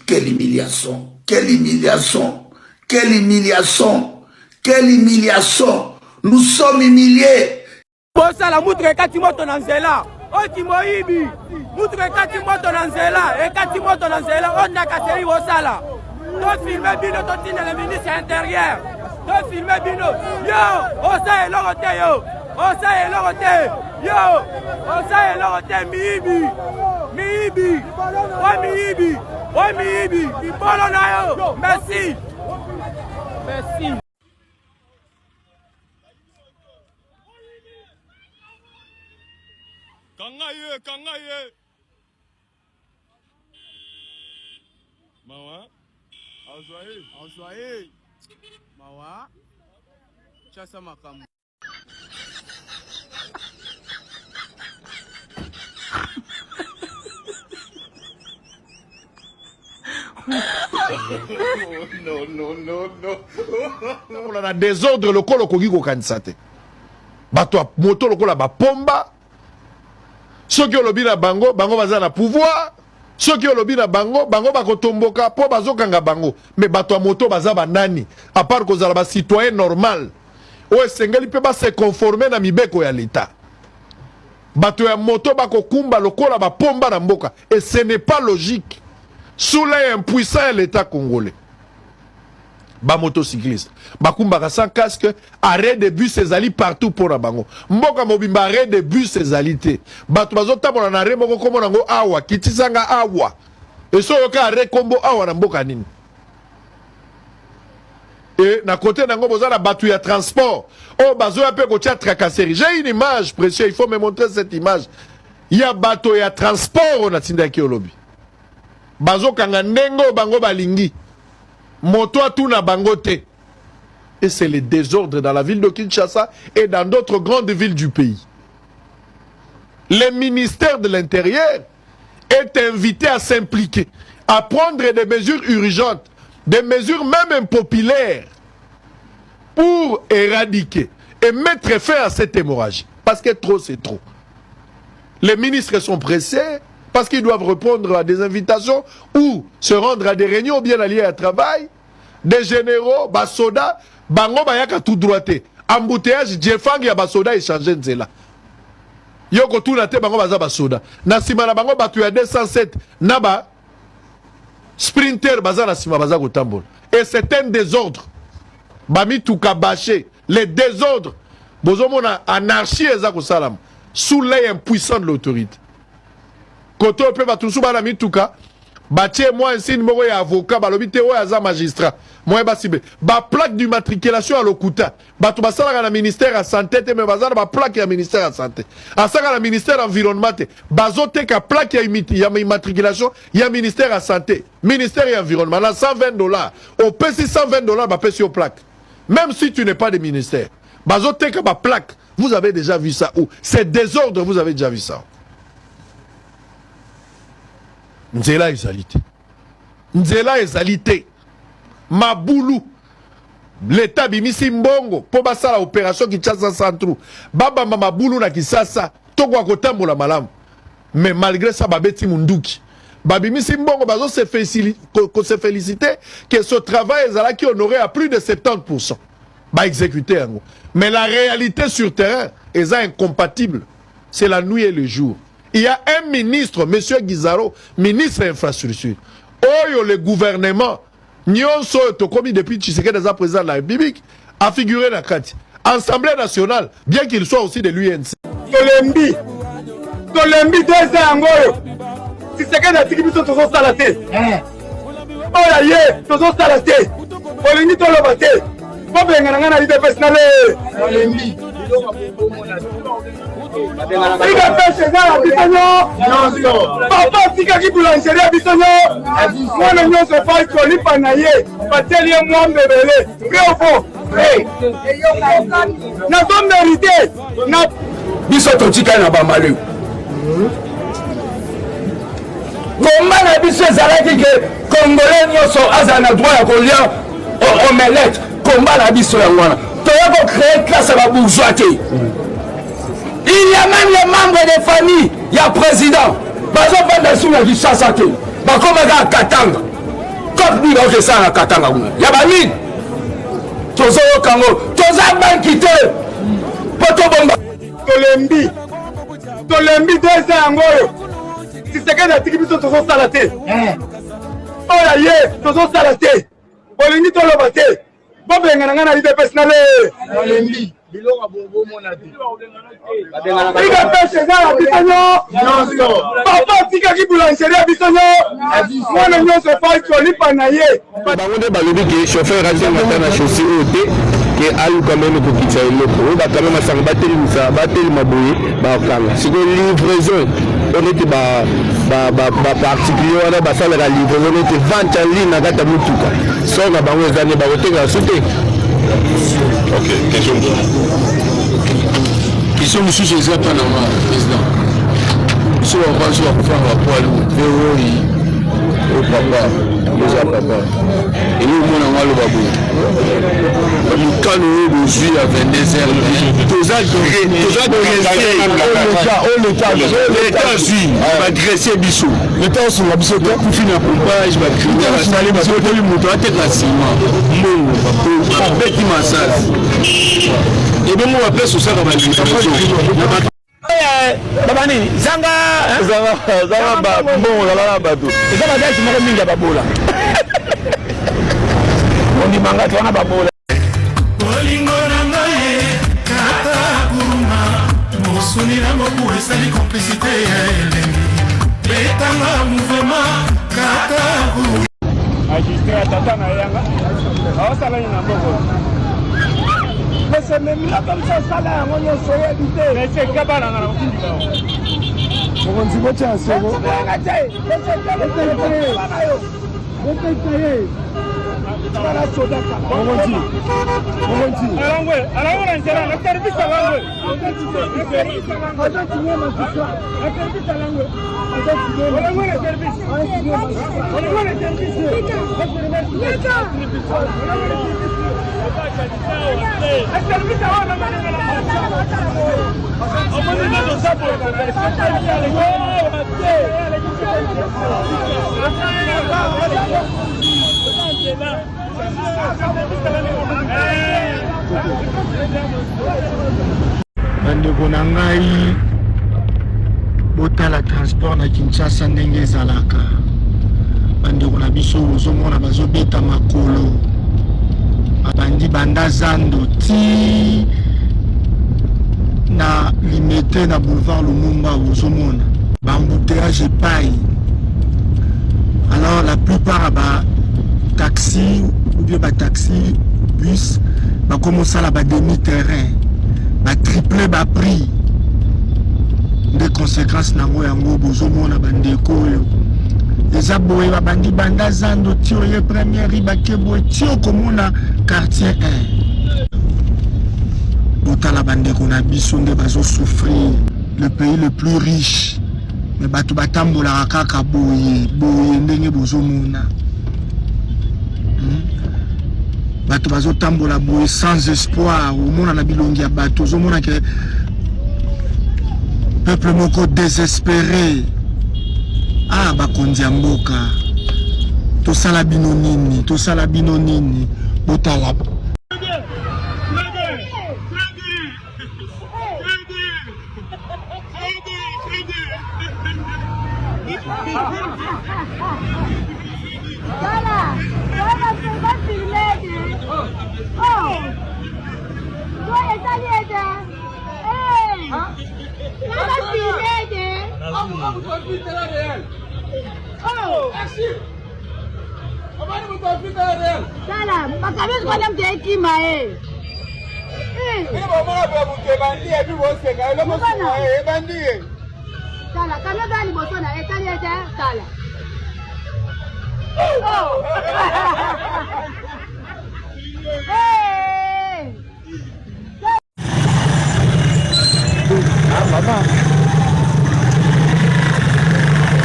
Quelle humiliation, quelle humiliation, quelle humiliation, quelle humiliation. Nous sommes humiliés. Bosala mutre kati moto na nzela. Oti moibi. Mutre kati moto na nzela. E kati moto na nzela. Onda kaseri bosala. To filmer bino to tina le ministre intérieur. To filmer bino. Yo, osa eloko te yo. Osa eloko te. Yo, osa eloko te miibi. Miibi. Wa miibi. Wa miibi. Ibolo na yo. Merci. Merci. Kangaye, kangaye. Mawa. Auswaye. Mawa. Chasa makamu. On a désordre le col au Kogigo Kansate. Bato moto le col à Pomba. Ceux qui ont le bien bango, bango baza na pouvoir. Ceux qui ont le bien bango, bango bako tomboka, po bazo kanga bango. Mais bato moto baza banani. À part que zala ba citoyen normal. Ou esengeli peut pas se conformer na mibeko ya l'État. Bato ya moto bako kumba le col à Pomba na mboka. Et ce n'est pas logique. Sous l'impuissant l'État congolais. Ba motocycliste. Bakumba sans casque, arrêt de bus ces ali partout pour la bango. Mboka mobimba arrêt de bus ces alité. Batu bazota mona na remo ko mona ngo awa, kitisanga awa. Et so yoka arrêt combo awa na mboka nini. Et na côté nango bozala batu ya transport. Oh bazo ya pe ko tia tracasserie. J'ai une image précieuse, il faut me montrer cette image. Il y a bateau ya transport na tinda ki olobi. Bazo kanga ndengo bango balingi. Moto tout na bangote. Et c'est le désordre dans la ville de Kinshasa et dans d'autres grandes villes du pays. Le ministère de l'Intérieur est invité à s'impliquer, à prendre des mesures urgentes, des mesures même impopulaires pour éradiquer et mettre fin à cette hémorragie. Parce que trop c'est trop. Les ministres sont pressés parce qu'ils doivent répondre à des invitations ou se rendre à des réunions ou bien aller à travail. Des généraux, basoda, bango bayaka tout droité. Embouteillage, Jeffang ya basoda échangé nzela. Yoko tout nate bango baza basoda. Na sima na bango batu ya 207 naba sprinter baza na sima baza kotambola. Et c'est un désordre. Bami tuka bâché, les désordres. Bozomona anarchie eza ko salam sous l'œil impuissant de l'autorité. Koto pe batusu bana mituka batie moi ainsi numéro ya avocat balobite o aza magistrat. Moi basibe ba plaque d'immatriculation à l'Okuta. Batu basala na ministère à santé te me bazana ba plaque ya ministère à santé. Asaka na ministère environnement te bazote ka plaque ya immatriculation ya ministère à santé. Ministère et environnement là $120. Au PC $120 ba pesi au plaque. Même si tu n'es pas de ministère. Bazote ka ba plaque. Vous avez déjà vu ça où? C'est désordre, vous avez déjà vu ça. Nzela ezalité. Nzela ezalité. Maboulou. L'État bimisi mbongo. Po basala opération Kinshasa Centrou. Baba maboulou na Kisasa. Tokwa kotambola malamu. Mais malgré ça, babeti munduki. Babimisi mbongo bazo se féliciter que ce travail ezala qui honoré à plus de 70%. Ba exécuter yango. Mais la réalité sur terrain est incompatible. C'est la nuit et le jour. Il y a un ministre, M. Guizaro, ministre de l'infrastructure. Oyo le gouvernement, nyonso tokomi depuis Tshisekedi des président de la République, a figuré dans la carte. Assemblée nationale, bien qu'il soit aussi de l'UNC. Tolembi 2 ans ngoyo. Tshisekedi a tiki biso tozo salate. Oya ye, tozo salate. Olingi toloba te. Bobenga ngana ide personale. Tolembi. Ika pêche za la bisonyo. Papa tika ki boulangerie ya bisonyo. Mwana nyonso fa kolipa na ye. Bateli ye mwa mbebele. Vrai ou faux? Vrai. Na so mérité. Na biso totika na ba malu. Komba na biso ezalaki ke Congolais nyonso aza na droit ya kolia omelette. Komba na biso yango wana. Toyako créer classe ya bourgeois te. Il y a même les membres des familles, il y a président. Bazo vanda sous la Kinshasa te. Bakoma ga Katanga. Comme dit donc ça na Katanga. Il y a bamine. Tozo Kango, toza banki te. Poto bomba. Tolembi 2 ans ngoyo. Tshisekedi atiki biso tozo sala te. Oya ye, tozo sala te. Olingi toloba te. Bobenga ngana ide personale. Tolembi. Bilonga bongo mona te. Ika pêche za la bisonyo. Papa tika ki boulangerie ya bisonyo. Mwana nyonso fa kolipa na ye. Bango nde balobi ke chauffeur atia mata na chaussée oyo te ke aluka meme kokitisa eloko oyo bakame masanga batelema boye bakanga sikoyo livraison oyo neti baarticulier wana basalaka livraison neti vente en ligne na kati ya motuka so na bango eza ne bakotengaka su te. Ok, question mosusu eza mpa na ma président biso bakwasi bakofanga bapoalu veoi o papa oza papa eli omona ngo aloba boye bamikano oyo bozwi ya 22h toza l'état zwi bagresse biso l'état osunga biso te kufi na pompage bacriminel basali basotoli moto ateka nsima mbongo babeti masasi ebongo bapesi osaka balivraison Baba nini? Zanga mbongo zala na bato eza badasi moko mingi ya babola. Ondimanga twana babola. Bolingo na ngai kata kuruma mosuni na mobu esali complicité ya elengi betanga mouvement kata kuruma magistrat tata na yanga awasala ni na mboko. Mais c'est même là comme ça là on est sur habité mais c'est kabana na kundika on dit quoi tiens c'est bon bandeko na ngai botala transport na Kinshasa ndenge ezalaka bandeko na biso ozomona bazobeta makolo babandi banda zando ti na limité na boulevard Lumumba ozomona bambouteillage epai. Alors la plupart ba taxi ou bien ba taxi bus ba commencer à ba demi-terrain ba tripler ba prix. Des conséquences nango yango bozomona bandeko oyo eza boye babandi banda zando tio ye première ribake boye tio komona quartier 1 botala bandeko na biso nde bazo souffrir le pays le plus riche mais bato batambolaka kaka boye ndenge bozomona bato bazotambola boye sans espoir omona na bilongi ya bato ozomona ke peuple moko désespéré. Ah, bakonzi ya mboka. Tosala bino nini, botala.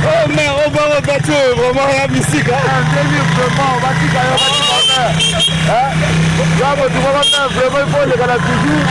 Oh mais on va rebattre vraiment la musique hein. Vraiment, on va dire qu'il y a vraiment il faut les gars toujours.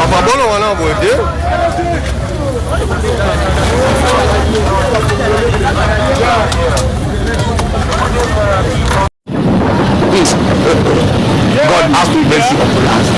Papa Bolo wana bote. God have mercy upon us.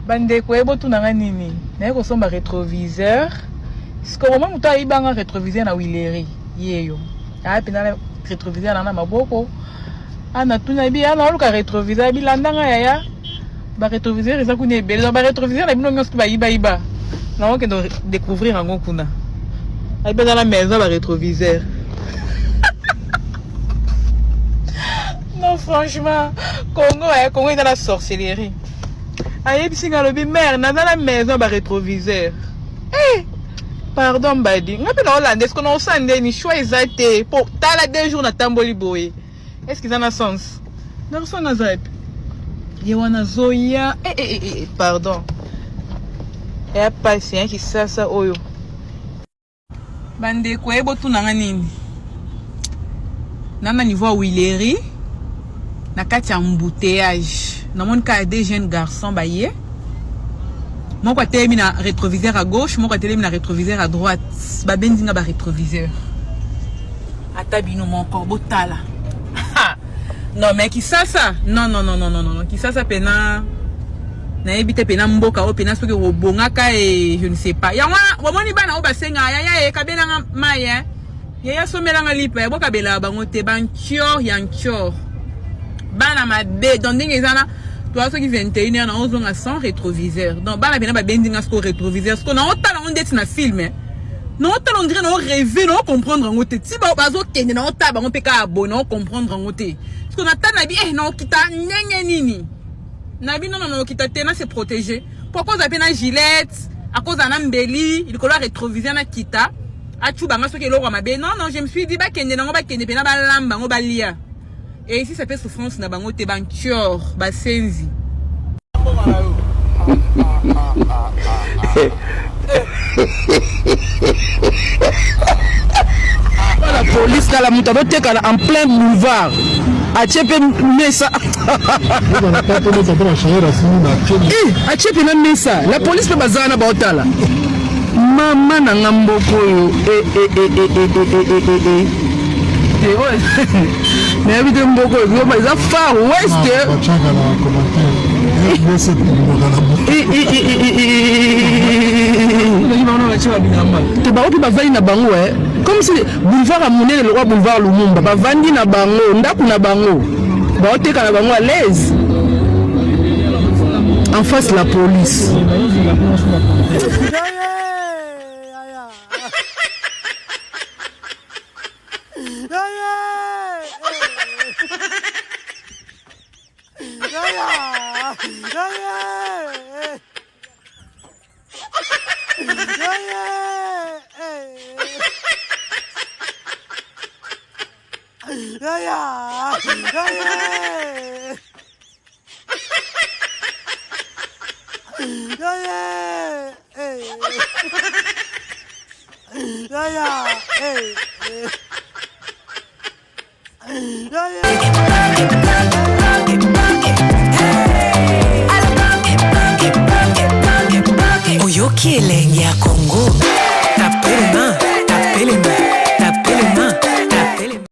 Bandeko ebo tunanga nini naye kosomba rétroviseur siko mama muto ayibanga rétroviseur na wileri yeyo apina rétroviseur na maboko ana tuna bi ana oluka rétroviseur bilandanga yaya ba rétroviseur eza kuni ebele ba rétroviseur na bino nyonso ba iba na on que découvrir ngo kuna ayiba dans la maison ba rétroviseur. Non franchement Congo est dans la sorcellerie. Aïe, si on a le mère, dans la maison, bah rétroviseur. Eh, pardon, Badi. On appelle Hollandais, est-ce qu'on a aussi un choix exact pour t'as 2 jours na tamboli boy. Est-ce qu'ils en a sens? Non, ça n'a pas. Yewana Zoya. Pardon. Et à passer qui ça oyo. Bande quoi, et botou n'a nini. Nana niveau Willery. na kati ya embouteillage namoni ka des jeunes garçons baye moko atelemi na rétroviseur à gauche moko atelemi na rétroviseur à droite babendinga ba rétroviseur ata bino moko botala non mais kisasa non kisasa pena na ebite pena mboka o pena soki robongaka et je ne sais pas ya wamoni bana o basenga ya kabelanga maya ya somelanga lipa ya boka bela bango te banchor ya nchor bana mabe donc ndenge ezana toi ceux qui 21h na ozonga sans rétroviseur donc bana pena ba bendinga sko rétroviseur sko na otala on deti na film non otala on dirait na rêver na comprendre ngo te ti ba bazo kende na otala bango peka abonné na comprendre ngo te parce que na tana bi na okita ndenge nini na bi non okita te na se protéger pourquoi za pena gilette à cause na mbeli il ko la rétroviseur na kita achu banga soki eloko mabe non je me suis dit ba kende na ngo ba kende pena ba lamba ngo ba lia. Et ici, ça fait souffrance na bango te bankior, basenzi. La police là la moutade en plein boulevard. A tchepe mesa. A tchepe na mesa. La police peut bazana ba otala. Mama na ngamboko yo. Mais évitez beaucoup, ils ont Far West. Comme si boulevard a monnaie le roi boulevard Lumumba, bavandi na bango, ndaku na bango, baoteka na bango à l'aise. En face la police. Oyoki elenge ya Congo, tapez les mains,